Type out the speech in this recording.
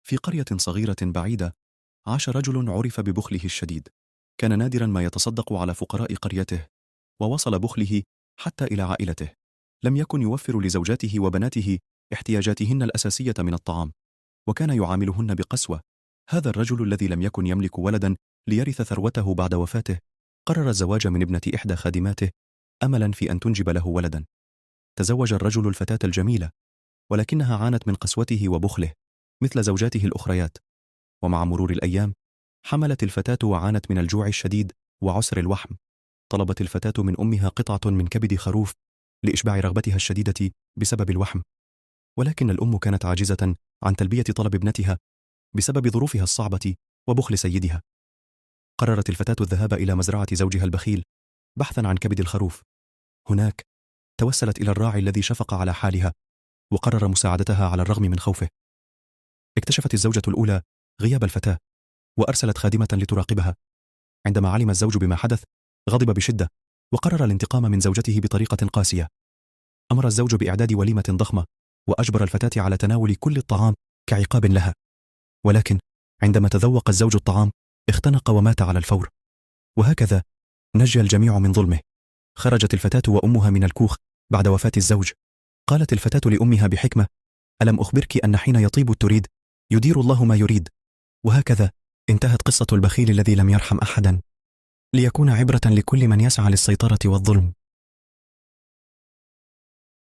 في قرية صغيرة بعيدة عاش رجل عرف ببخله الشديد. كان نادرا ما يتصدق على فقراء قريته، ووصل بخله حتى إلى عائلته. لم يكن يوفر لزوجاته وبناته احتياجاتهن الأساسية من الطعام، وكان يعاملهن بقسوة. هذا الرجل الذي لم يكن يملك ولدا ليرث ثروته بعد وفاته قرر الزواج من ابنة إحدى خادماته أملا في أن تنجب له ولدا. تزوج الرجل الفتاة الجميلة، ولكنها عانت من قسوته وبخله مثل زوجاته الأخريات. ومع مرور الأيام حملت الفتاة وعانت من الجوع الشديد وعسر الوحم. طلبت الفتاة من أمها قطعة من كبد خروف لإشباع رغبتها الشديدة بسبب الوحم، ولكن الأم كانت عاجزة عن تلبية طلب ابنتها بسبب ظروفها الصعبة وبخل سيدها. قررت الفتاة الذهاب إلى مزرعة زوجها البخيل بحثا عن كبد الخروف. هناك توسلت إلى الراعي الذي شفق على حالها وقرر مساعدتها على الرغم من خوفه. اكتشفت الزوجة الأولى غياب الفتاة وأرسلت خادمة لتراقبها. عندما علم الزوج بما حدث غضب بشدة وقرر الانتقام من زوجته بطريقة قاسية. أمر الزوج بإعداد وليمة ضخمة وأجبر الفتاة على تناول كل الطعام كعقاب لها، ولكن عندما تذوق الزوج الطعام اختنق ومات على الفور. وهكذا نجى الجميع من ظلمه. خرجت الفتاة وأمها من الكوخ بعد وفاة الزوج. قالت الفتاة لأمها بحكمة: ألم أخبرك أن حين يطيب التريد يدير الله ما يريد؟ وهكذا انتهت قصة البخيل الذي لم يرحم أحدا، ليكون عبرة لكل من يسعى للسيطرة والظلم.